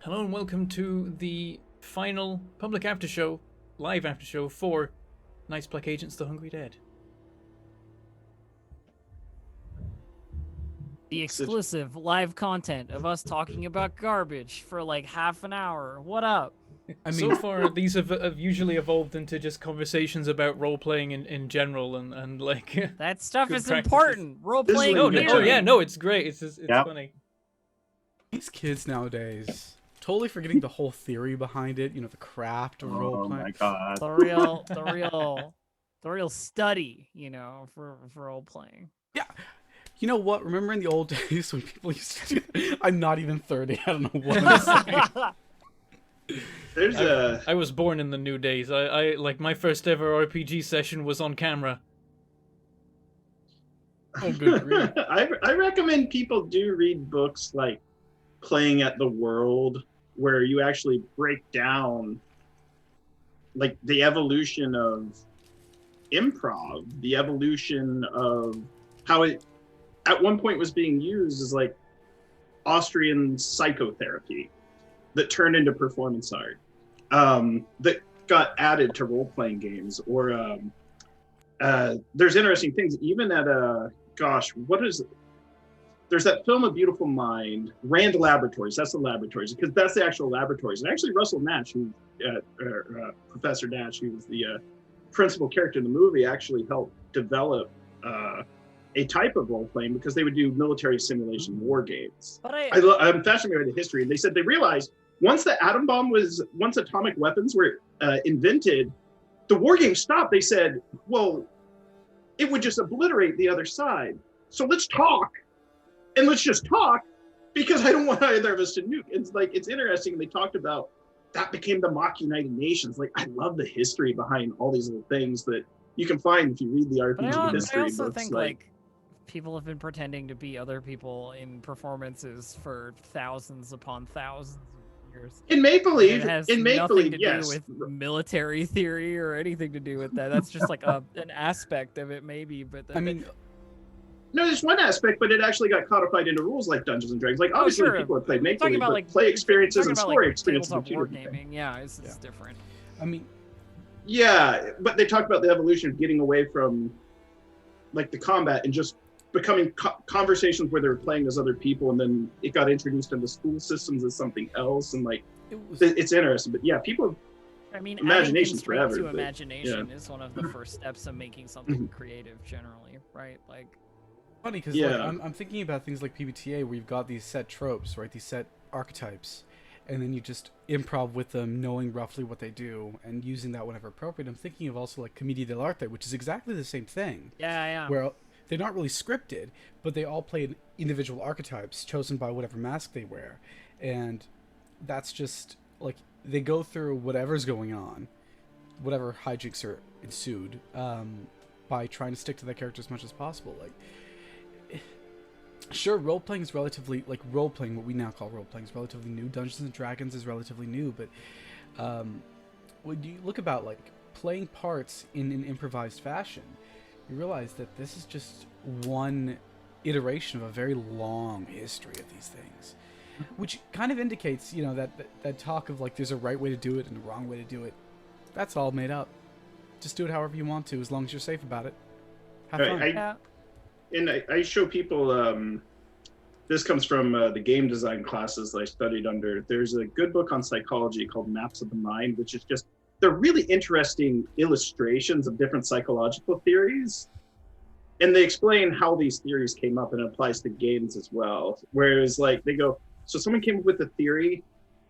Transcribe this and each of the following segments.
Hello and welcome to the final public aftershow, live aftershow for Night's Black Agents: The Hungry Dead. The exclusive live content of us talking about garbage for like half an hour. What up? I mean, so far these have usually evolved into just conversations about role playing in general and like that stuff good is practices. Important. Role playing. No, it's great. It's funny. These kids nowadays totally forgetting the whole theory behind it. You know, the craft of role playing. Oh my god. The real study. You know, for role playing. Yeah. You know what? Remember in the old days when people used to do... I'm not even 30. I don't know what I'm saying. I was born in the new days. I like my first ever RPG session was on camera. Oh, good grief. I recommend people do read books like Playing at the World, where you actually break down like the evolution of improv, the evolution of how it at one point was being used as like Austrian psychotherapy that turned into performance art, that got added to role-playing games, or there's interesting things even at there's that film A Beautiful Mind, Rand Laboratories, that's the laboratories, because that's the actual laboratories. And actually Russell Nash, Professor Nash, who was the principal character in the movie, actually helped develop a type of role-playing, because they would do military simulation war games. But I'm fascinated by the history. And they said they realized once atomic weapons were invented, the war games stopped. They said, well, it would just obliterate the other side. So let's talk. And let's just talk, because I don't want either of us to nuke. It's interesting. They talked about that became the mock United Nations. Like, I love the history behind all these little things that you can find if you read the RPG history. I also books. think like people have been pretending to be other people in performances for thousands upon thousands of years. In make-believe, it has nothing to do with military theory or anything to do with that. That's just like an aspect of it, maybe. But no, there's one aspect, but it actually got codified into rules like Dungeons and Dragons. Like, obviously, people have played make-believe, but like, play experiences and story experiences are two different things. Yeah, it's different. I mean, yeah, but they talk about the evolution of getting away from like the combat and just becoming conversations where they were playing as other people, and then it got introduced into school systems as something else, and like it's interesting. But yeah, people. I mean, imagination's forever. To imagination is one of the first steps of making something creative, generally, right? Like. Funny because like, I'm thinking about things like PBTA where you've got these set tropes, right? These set archetypes, and then you just improv with them, knowing roughly what they do and using that whenever appropriate. I'm thinking of also like Commedia dell'arte, which is exactly the same thing. Yeah. Where they're not really scripted, but they all play individual archetypes chosen by whatever mask they wear, and that's just like they go through whatever's going on, whatever hijinks are ensued, by trying to stick to that character as much as possible. Like. Sure, role-playing is relatively, like, role-playing, what we now call role-playing, is relatively new. Dungeons & Dragons is relatively new, but when you look about, like, playing parts in an improvised fashion, you realize that this is just one iteration of a very long history of these things, which kind of indicates, you know, that talk of, like, there's a right way to do it and a wrong way to do it. That's all made up. Just do it however you want to, as long as you're safe about it. Have fun. And I show people, this comes from the game design classes that I studied under. There's a good book on psychology called Maps of the Mind, which is just, they're really interesting illustrations of different psychological theories. And they explain how these theories came up, and it applies to games as well. Whereas like they go, so someone came up with a theory,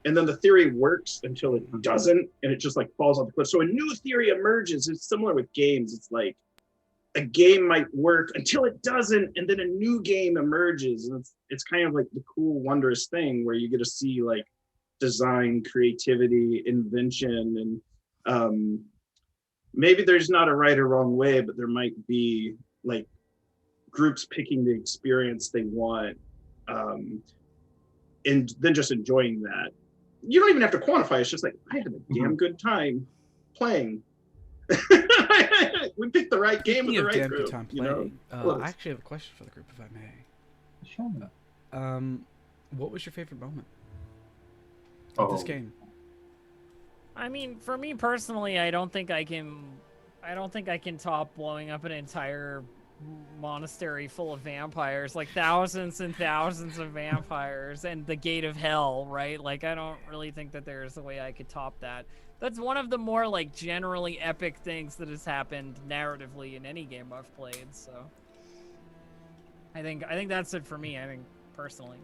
and then the theory works until it doesn't, and it just like falls off the cliff. So a new theory emerges. It's similar with games. It's like, a game might work until it doesn't, and then a new game emerges. And it's kind of like the cool, wondrous thing where you get to see like design, creativity, invention, and maybe there's not a right or wrong way, but there might be like groups picking the experience they want, and then just enjoying that. You don't even have to quantify. It's just like, I had a damn good time playing. We picked the right game with the right group. Time playing. I actually have a question for the group, if I may. Sure. What was your favorite moment? of this Oh. game? I mean, for me personally, I don't think I can top blowing up an entire monastery full of vampires, like thousands and thousands of vampires, and the gate of hell, right? Like, I don't really think that there's a way I could top that. That's one of the more, like, generally epic things that has happened narratively in any game I've played, so I think that's it for me. I think personally,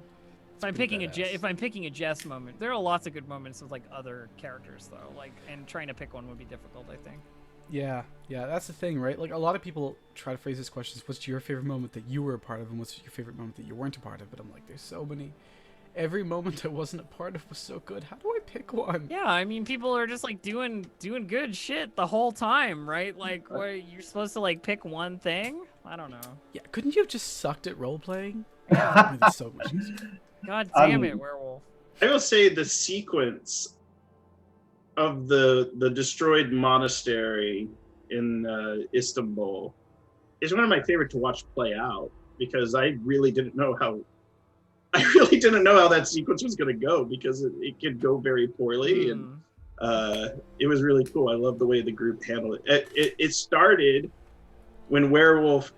if I'm pretty picking badass. if I'm picking a Jess moment, there are lots of good moments with like other characters though. Like, and trying to pick one would be difficult, I think. Yeah, that's the thing, right? Like, a lot of people try to phrase this question as, what's your favorite moment that you were a part of, and what's your favorite moment that you weren't a part of? But I'm like, there's so many. Every moment I wasn't a part of was so good. How do I pick one? Yeah, I mean, people are just like doing good shit the whole time, right? Like, what, you're supposed to like pick one thing? I don't know. Yeah, couldn't you have just sucked at role playing? Yeah. That would be so much easier. God damn it, werewolf. I will say the sequence of the destroyed monastery in Istanbul is one of my favorite to watch play out, because I really didn't know how that sequence was going to go, because it could go very poorly, and it was really cool. I love the way the group handled it. It started when Werewolf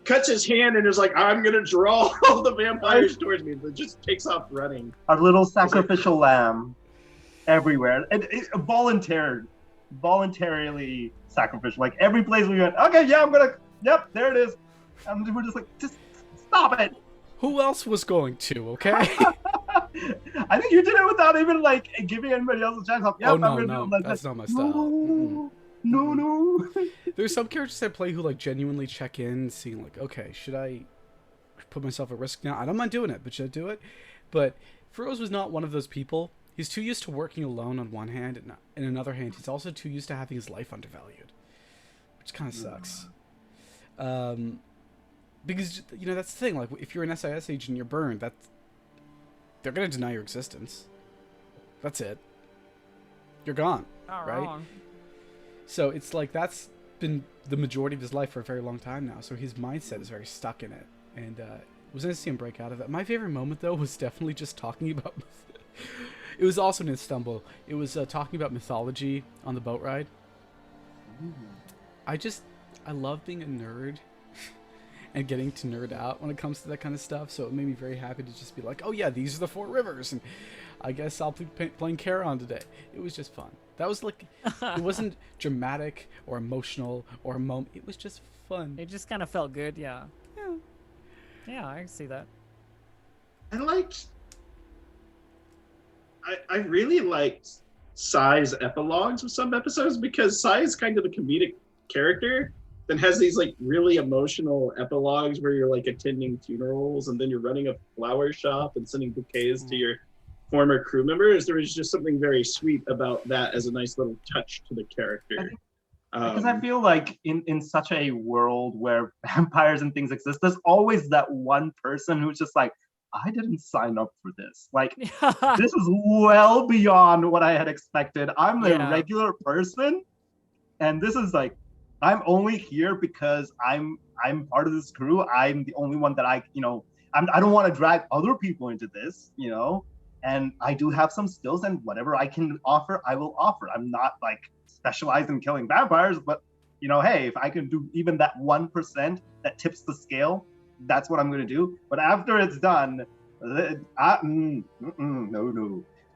cuts his hand and is like, I'm going to draw all the vampires towards me, but just takes off running. Our little sacrificial lamb everywhere. And voluntarily sacrificial. Like, every place we went, okay, yeah, yep, there it is. And we're just like, just stop it. Who else was going to, okay? I think you did it without even like giving anybody else a chance. Like, yep, Oh, I'm no, gonna no, do it. Like, that's not my style. Mm-mm. No. There's some characters I play who, like, genuinely check in, seeing, like, okay, should I put myself at risk now? I don't mind doing it, but should I do it? But Furrows was not one of those people. He's too used to working alone on one hand, and in another hand, he's also too used to having his life undervalued, which kind of sucks. Because, you know, that's the thing. Like, if you're an SIS agent and you're burned, they're gonna deny your existence. That's it. You're gone. Not right? wrong. So it's like, that's been the majority of his life for a very long time now. So his mindset is very stuck in it, and it was nice to see him break out of that. My favorite moment, though, was definitely just talking about. It was also in Istanbul. It was talking about mythology on the boat ride. I love being a nerd and getting to nerd out when it comes to that kind of stuff. So it made me very happy to just be like, oh yeah, these are the 4 rivers, and I guess I'll be playing Charon today. It was just fun. That was like, it wasn't dramatic or emotional or a moment. It was just fun. It just kind of felt good, yeah. Yeah. Yeah, I can see that. I really liked Sai's epilogues of some episodes, because Sai is kind of the comedic character that has these like really emotional epilogues where you're like attending funerals, and then you're running a flower shop and sending bouquets to your former crew members. There was just something very sweet about that as a nice little touch to the character. Because I feel like in such a world where vampires and things exist, there's always that one person who's just like, I didn't sign up for this. Like, this is well beyond what I had expected. I'm a regular person, and this is like, I'm only here because I'm part of this crew. I'm the only one that I don't want to drag other people into this, and I do have some skills, and whatever I can offer, I will offer. I'm not like specialized in killing vampires, but hey, if I can do even that 1% that tips the scale, that's what I'm going to do. But after it's done, no,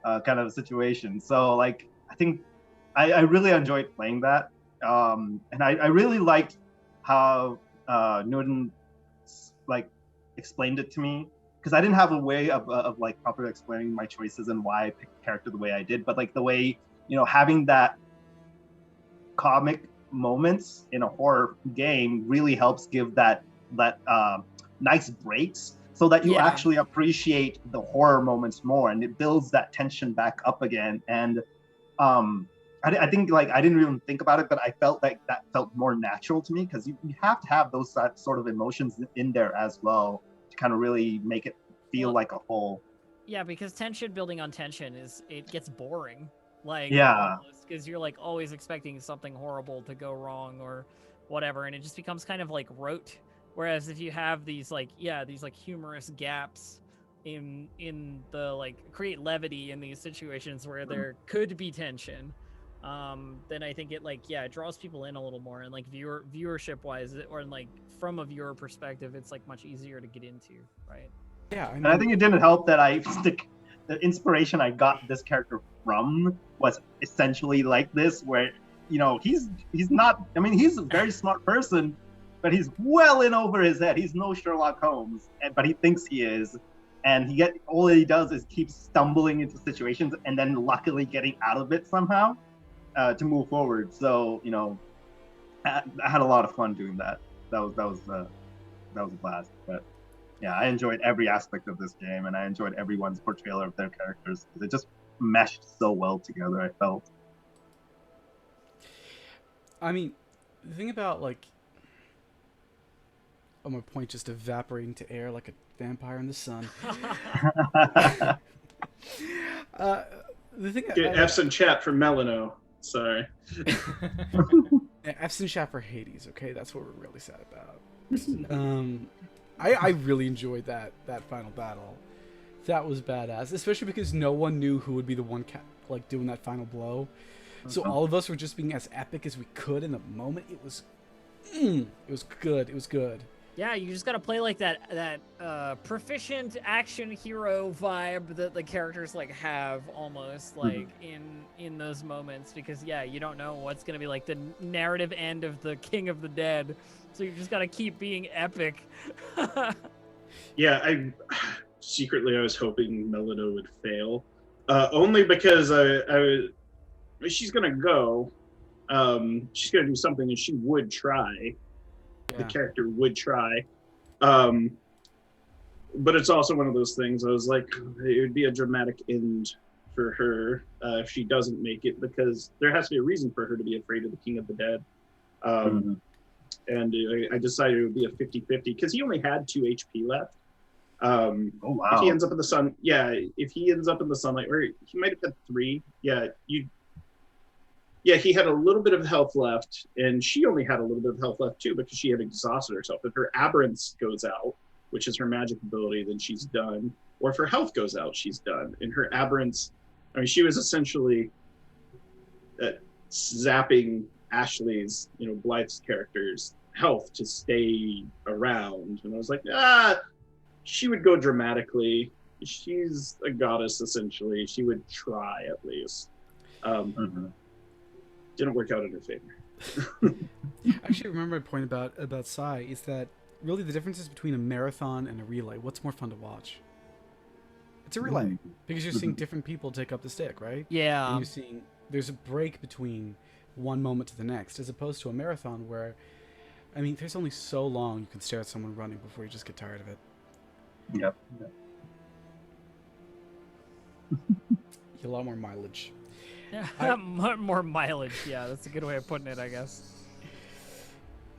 kind of a situation. So like, I think I really enjoyed playing that. And I really liked how Newton like explained it to me, because I didn't have a way of like properly explaining my choices and why I picked the character the way I did. But like the way, having that comic moments in a horror game really helps give that nice breaks, so that you actually appreciate the horror moments more, and it builds that tension back up again. And I think like I didn't even think about it, but I felt like that felt more natural to me, because you have to have those sort of emotions in there as well to kind of really make it feel like a whole. Yeah, because tension building on tension it gets boring. Like, because you're like always expecting something horrible to go wrong or whatever, and it just becomes kind of like rote. Whereas if you have these like humorous gaps in the like create levity in these situations where there could be tension, then I think it like it draws people in a little more, and like viewership wise, or like from a viewer perspective, it's like much easier to get into, right? Yeah, And I think it didn't help that the inspiration I got this character from was essentially like this, where he's not. I mean, he's a very smart person, but he's well in over his head. He's no Sherlock Holmes, but he thinks he is, and all he does is keep stumbling into situations and then luckily getting out of it somehow to move forward. So I had a lot of fun doing that. That was a blast. But yeah, I enjoyed every aspect of this game, and I enjoyed everyone's portrayal of their characters. It just meshed so well together, I felt. I mean, the thing about like, my point just evaporating to air like a vampire in the sun. The thing F's in chat for Melano. Sorry. F's in chat for Hades. Okay, that's what we're really sad about. I really enjoyed that final battle. That was badass, especially because no one knew who would be the one like doing that final blow. So all of us were just being as epic as we could in the moment. It was good. It was good. Yeah, you just gotta play like that proficient action hero vibe that the characters like have almost like in those moments, because you don't know what's gonna be like the narrative end of the King of the Dead, so you just gotta keep being epic. Yeah, I was hoping Melino would fail, only because she's gonna go, she's gonna do something, and she would try. The character would try, but it's also one of those things. I was like, it would be a dramatic end for her if she doesn't make it, because there has to be a reason for her to be afraid of the King of the Dead. And I decided it would be a 50-50 because he only had 2 HP left. Oh wow! If he ends up in the sun, if he ends up in the sunlight, or he might have had 3. He had a little bit of health left, and she only had a little bit of health left too, because she had exhausted herself. If her aberrance goes out, which is her magic ability, then she's done. Or if her health goes out, she's done. And her aberrance, I mean, she was essentially zapping Ashley's, Blythe's character's health to stay around. And I was like, she would go dramatically. She's a goddess, essentially. She would try, at least. Didn't work out in her favor. Actually, remember my point about Sai is that really the differences between a marathon and a relay. What's more fun to watch? It's a relay because you're seeing different people take up the stick, right? Yeah. And you're seeing there's a break between one moment to the next, as opposed to a marathon where, I mean, there's only so long you can stare at someone running before you just get tired of it. Yep. You get a lot more mileage. Yeah, more mileage. Yeah, that's a good way of putting it, I guess.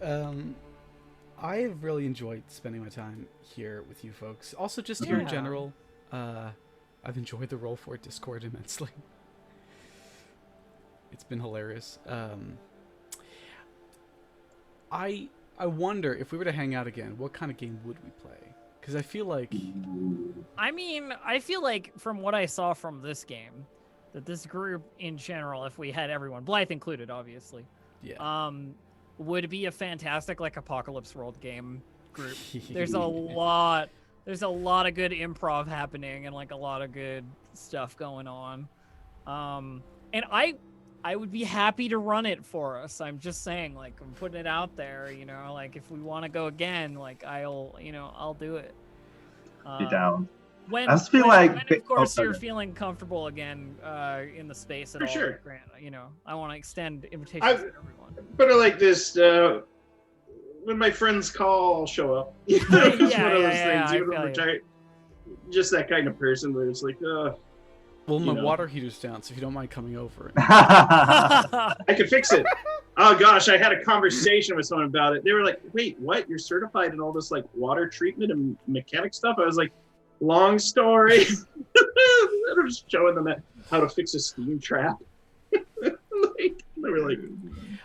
I have really enjoyed spending my time here with you folks. Also, just here in general, I've enjoyed the Roll For It Discord immensely. It's been hilarious. I wonder if we were to hang out again, what kind of game would we play? Because I feel like... I mean, I feel like from what I saw from this game, that this group in general, if we had everyone, Blythe included, obviously, would be a fantastic like Apocalypse World game group. There's a lot of good improv happening and like a lot of good stuff going on. And I would be happy to run it for us. I'm just saying, like, I'm putting it out there, like if we want to go again, like I'll do it. Be down. When, I just feel when, like of course you're feeling comfortable again in the space at all. Sure. Grant, I want to extend invitations to everyone. But I like this. When my friends call, I'll show up. It's one of those things. Even when we're just that kind of person where it's like, well, my water heater's down, so if you don't mind coming over. I can fix it. Oh gosh, I had a conversation with someone about it. They were like, "Wait, what? You're certified in all this like water treatment and mechanic stuff?" I was like, long story. I'm just showing them how to fix a steam trap. They were like,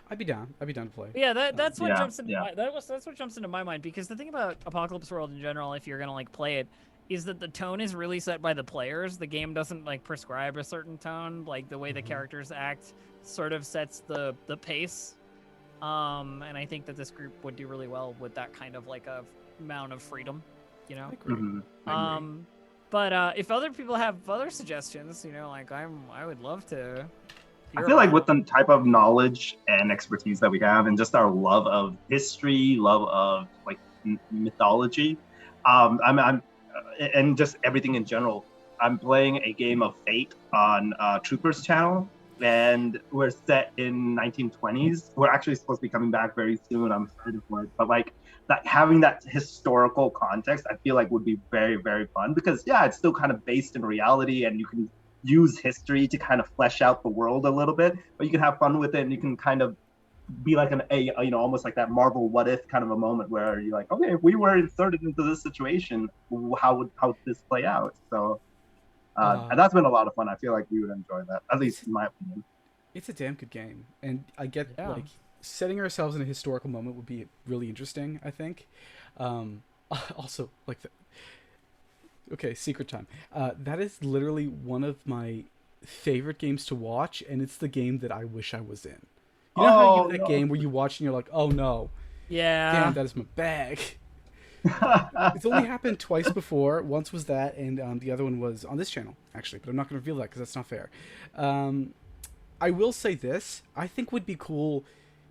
I'd be down to play. Yeah, that's what jumps into my, that's what jumps into my mind, because the thing about Apocalypse World in general, if you're gonna like play it, is that the tone is really set by the players. The game doesn't like prescribe a certain tone. Like the way the characters act sort of sets the pace. And I think that this group would do really well with that kind of like a amount of freedom, you know. I agree. Mhm. I agree. But if other people have other suggestions, you know, like I would love to. I hear feel like about with the type of knowledge and expertise that we have, and just our love of history, love of like mythology, I'm and just everything in general. I'm playing a game of Fate on Troopers channel, and we're set in 1920s. We're actually supposed to be coming back very soon. I'm excited for it, but like that having that historical context, I feel like would be very, very fun because yeah, it's still kind of based in reality, and you can use history to kind of flesh out the world a little bit, but you can have fun with it, and you can kind of be like you know, almost like that Marvel what if kind of a moment where you're like, okay, if we were inserted into this situation, how would this play out? So and that's been a lot of fun. I feel like we would enjoy that, at least in my opinion. It's a damn good game, and I get Yeah. like setting ourselves in a historical moment would be really interesting. I think. Also, like, okay, secret time. That is literally one of my favorite games to watch, and it's the game that I wish I was in. You know how you have that game where you watch and you're like, oh no, Yeah. damn, that is my bag. It's only happened twice before. Once was that, and the other one was on this channel, actually. But I'm not going to reveal that because that's not fair. I will say this. I think would be cool,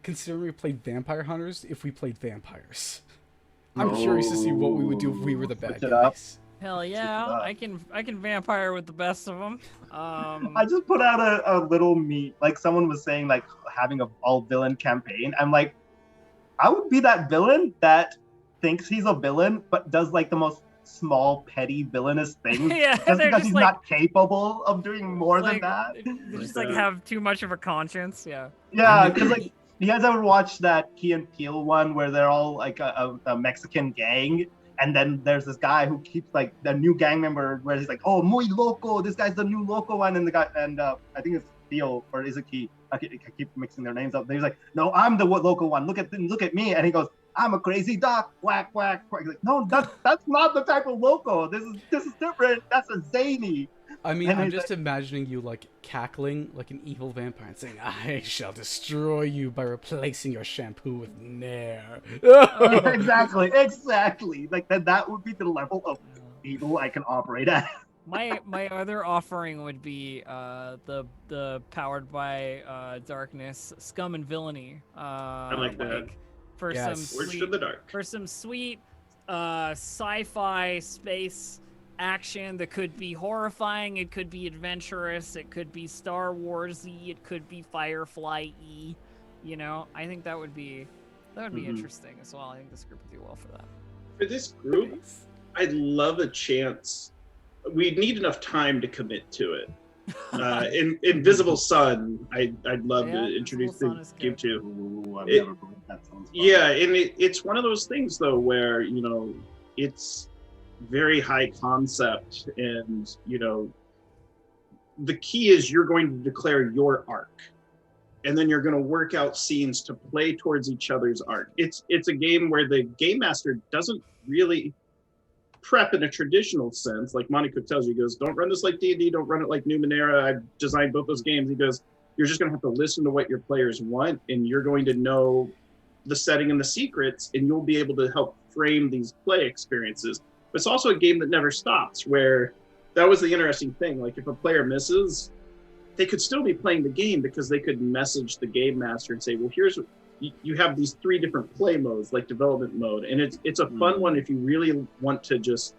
considering we played Vampire Hunters, if we played vampires. I'm curious to see what we would do if we were the bad Switch it up. guys. Hell yeah, up. I can vampire with the best of them. I just put out a little meet, like someone was saying, like having a all villain campaign. I'm like, I would be that villain that thinks he's a villain, but does like the most small, petty, villainous things Yeah, just they're because just he's like- not capable of doing more than like, that. They just like have too much of a conscience. Yeah. Yeah, because like you guys ever watched that Key and Peele one where they're all like a Mexican gang, and then there's this guy who keeps like the new gang member where he's like, oh, muy loco, this guy's the new loco one, and the guy and I think it's Peele or is it Key? I keep mixing their names up. But he's like, no, I'm the loco one. Look at me, and he goes, I'm a crazy duck. Whack whack. Whack. He's like, no, that's not the type of loco. This is different. That's a zany. I mean, And I'm he's just imagining you like cackling like an evil vampire and saying, I shall destroy you by replacing your shampoo with Nair. exactly. Like that would be the level of evil I can operate at. My other offering would be the powered by darkness scum and villainy. I like that. For Yes. some Forged sweet, in the dark. for some sweet sci-fi space action that could be horrifying, it could be adventurous, it could be Star Wars-y, it could be Firefly-y. You know, I think that would be interesting as well. I think this group would do well for that. For this group, I'd love a chance. We'd need enough time to commit to it. In Invisible Sun, I'd love Yeah, to introduce Invisible Sun the is game good. to. Ooh, I've It- never played that. Sounds fun. Yeah, and it's one of those things though where it's very high concept, and the key is you're going to declare your arc, and then you're going to work out scenes to play towards each other's arc. It's a game where the game master doesn't really prep in a traditional sense. Like Monty Cook tells you, he goes, don't run this like D&D, don't run it like Numenera. I've designed both those games. He goes, you're just going to have to listen to what your players want, and you're going to know the setting and the secrets, and you'll be able to help frame these play experiences. But it's also a game that never stops, where that was the interesting thing. Like if a player misses, they could still be playing the game because they could message the game master and say, well, here's what you have these 3 different play modes, like development mode. And it's a fun one if you really want to just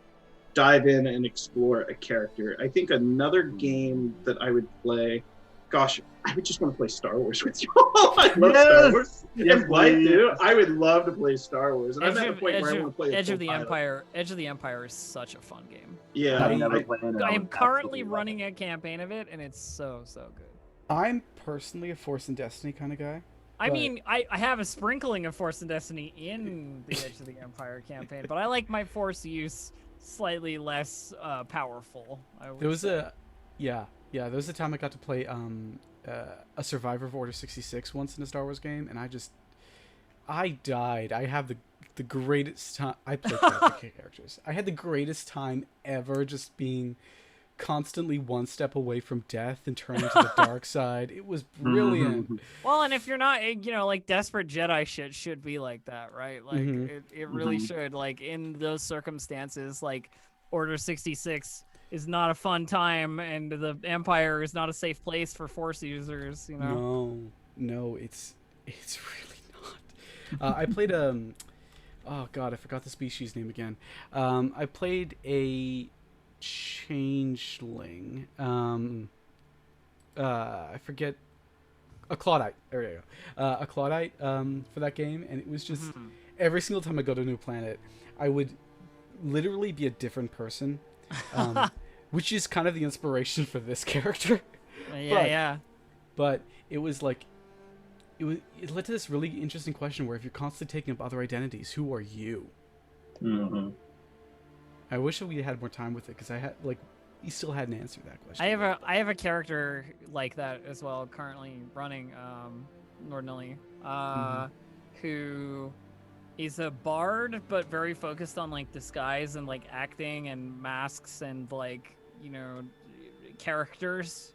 dive in and explore a character. I think another game that I would play, gosh, I would just want to play Star Wars with you. I love Star Wars. Yes, If life please. do, I would love to play Star Wars. And I'm at the point where I want to play Edge a of the co-pilot. Empire. Edge of the Empire is such a fun game. Yeah, I've never played it. I am would currently absolutely love running it. a campaign of it, and it's so good. I'm personally a Force and Destiny kind of guy. I But- mean, I have a sprinkling of Force and Destiny in the Edge of the Empire campaign, but I like my Force use slightly less powerful. I would There was say. there was a time I got to play a Survivor of Order 66 once in a Star Wars game, and I died. I have the the greatest time. I played Catholic characters. I had the greatest time ever just being constantly one step away from death and turning to the dark side. It was brilliant. Well, and if you're not, like desperate Jedi shit should be like that, right? Like Mhm. it really should. Like in those circumstances, like Order 66 is not a fun time, and the Empire is not a safe place for Force users. No, it's really not. I played oh god, I forgot the species name again. I played a changeling. I forget. A Claudite. There you go. A Claudite for that game, and it was just every single time I go to a new planet, I would literally be a different person, which is kind of the inspiration for this character. Yeah. But it was like, it led to this really interesting question where if you're constantly taking up other identities, who are you? Mm-hmm. I wish that we had more time with it because I had you still hadn't answered that question. I have a character like that as well, currently running Nordnilly, who is a bard but very focused on like disguise and like acting and masks and like characters.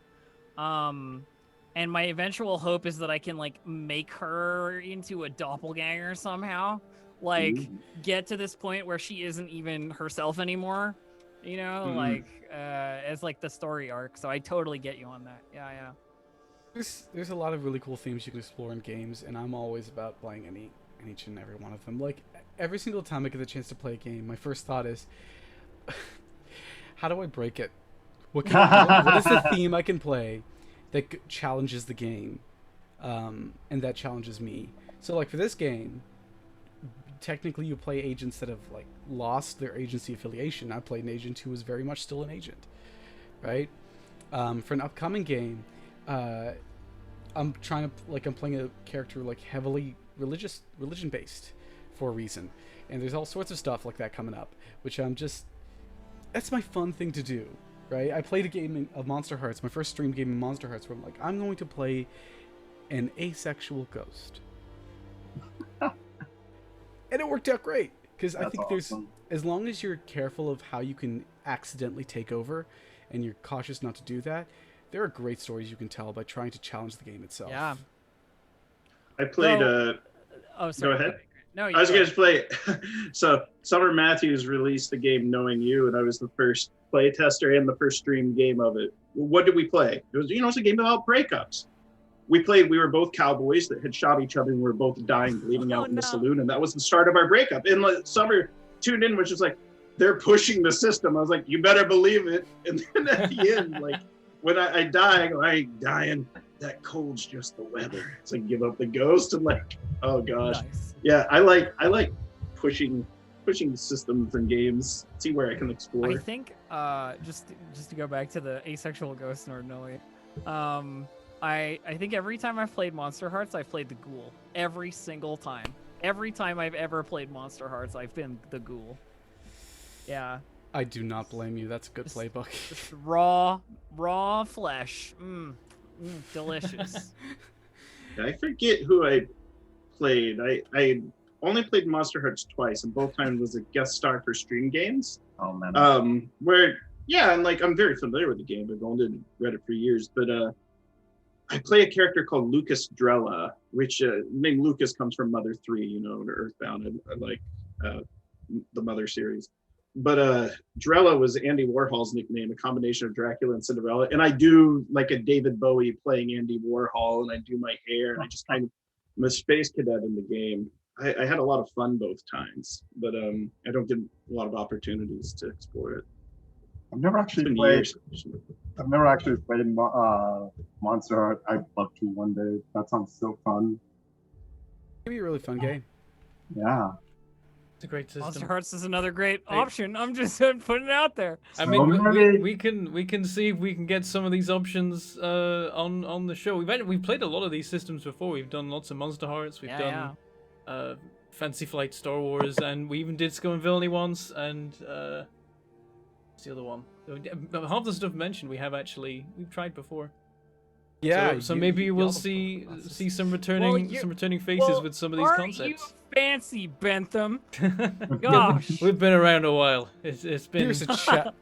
And my eventual hope is that I can like make her into a doppelganger somehow. Like get to this point where she isn't even herself anymore, like as like the story arc. So I totally get you on that. Yeah. There's a lot of really cool themes you can explore in games, and I'm always about playing any each and every one of them. Like every single time I get the chance to play a game, my first thought is, how do I break it? What is the theme I can play that challenges the game, and that challenges me? So like for this game, technically you play agents that have like lost their agency affiliation. I played an agent who was very much still an agent, right? For an upcoming game, I'm playing a character like heavily religion based for a reason, and there's all sorts of stuff like that coming up, which that's my fun thing to do, right? I played a game of Monster Hearts, my first stream game in Monster Hearts, where I'm like, I'm going to play an asexual ghost. And it worked out great, because I think awesome. as long as you're careful of how you can accidentally take over, and you're cautious not to do that, there are great stories you can tell by trying to challenge the game itself. Yeah. I played. Oh, sorry. Go ahead. No, I was going to play. So Summer Matthews released the game Knowing You, and I was the first play tester and the first stream game of it. What did we play? It was, it's a game about breakups. We were both cowboys that had shot each other, and we were both dying, bleeding out in the saloon, and that was the start of our breakup. And Summer tuned in, which was like, they're pushing the system. I was like, you better believe it. And then at the end, like, when I die, I ain't dying. That cold's just the weather. So I give up the ghost, and like, oh gosh. Nice. Yeah, I like pushing systems and games, see where I can explore. I think just to go back to the asexual ghost Nordnilly, I think every time I've played Monster Hearts, I've played the ghoul. Every single time. Every time I've ever played Monster Hearts, I've been the ghoul. Yeah. I do not blame you. That's a good playbook. Just raw flesh. Delicious. I forget who I played. I only played Monster Hearts twice, and both times was a guest star for stream games. Oh man. And like I'm very familiar with the game. I've owned it and read it for years, but I play a character called Lucas Drella, which name Lucas comes from Mother 3, Earthbound. I like the Mother series. But Drella was Andy Warhol's nickname, a combination of Dracula and Cinderella. And I do like a David Bowie playing Andy Warhol, and I do my hair, and I just kind of I'm a space cadet in the game. I had a lot of fun both times, but I don't get a lot of opportunities to explore it. I've never actually played Monster Heart. I'd love to one day. That sounds so fun. It'd be a really fun game. Yeah. It's a great system. Monster Hearts is another great option. I'm just putting it out there. I mean, we can see if we can get some of these options on the show. We've played a lot of these systems before. We've done lots of Monster Hearts. We've done Fantasy Flight, Star Wars, and we even did Skill and Villainy once. And what's the other one? Half the stuff mentioned we've tried before. Yeah. So you- maybe you we'll all see process. some returning faces with some of these aren't you concepts. fancy, Bentham? Yeah, Gosh. we've been around a while. It's been. Here's a chat.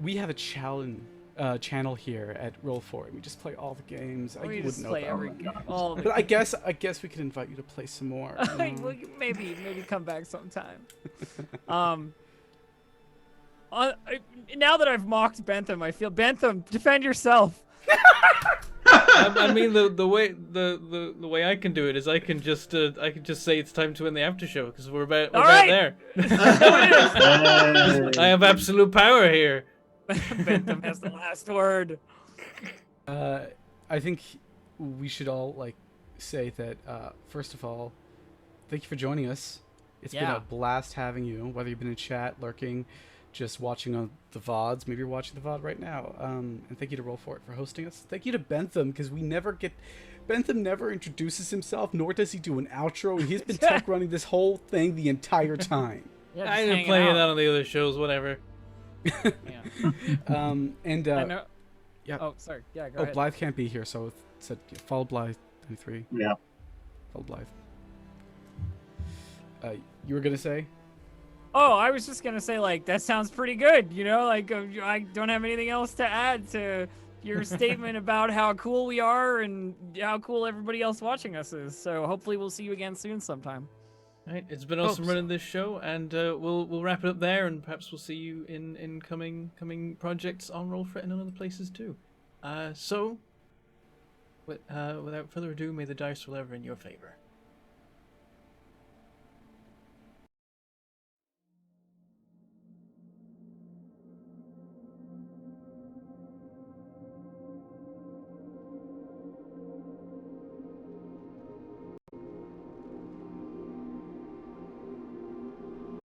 We have a channel here at Roll4. We just play all the games. We You just wouldn't know play about every them. all of But it. I guess we could invite you to play some more. Well, maybe come back sometime. Now that I've mocked Bentham, I feel Bentham, defend yourself. I mean, the way I can do it is I can just say it's time to end the after show because we're about there. I have absolute power here. Bentham has the last word. I think we should all say that first of all, thank you for joining us. It's been a blast having you, whether you've been in chat, lurking, just watching on the VODs. Maybe you're watching the VOD right now. And thank you to Roll4 for hosting us. Thank you to Bentham, because Bentham never introduces himself, nor does he do an outro, and he's been tech running this whole thing the entire time. Yeah, I didn't play it out on the other shows, whatever. Yeah. I know. Yeah. Oh, sorry. Yeah, go ahead. Blythe can't be here, so it said follow Blythe 23. Yeah. Follow Blythe. You were gonna say? Oh, I was just gonna say, that sounds pretty good. I don't have anything else to add to your statement about how cool we are and how cool everybody else watching us is. So hopefully we'll see you again soon sometime. All right, it's been awesome running this show, and we'll wrap it up there, and perhaps we'll see you in coming projects on Roll4 and in other places too. So, without further ado, may the dice roll ever in your favor.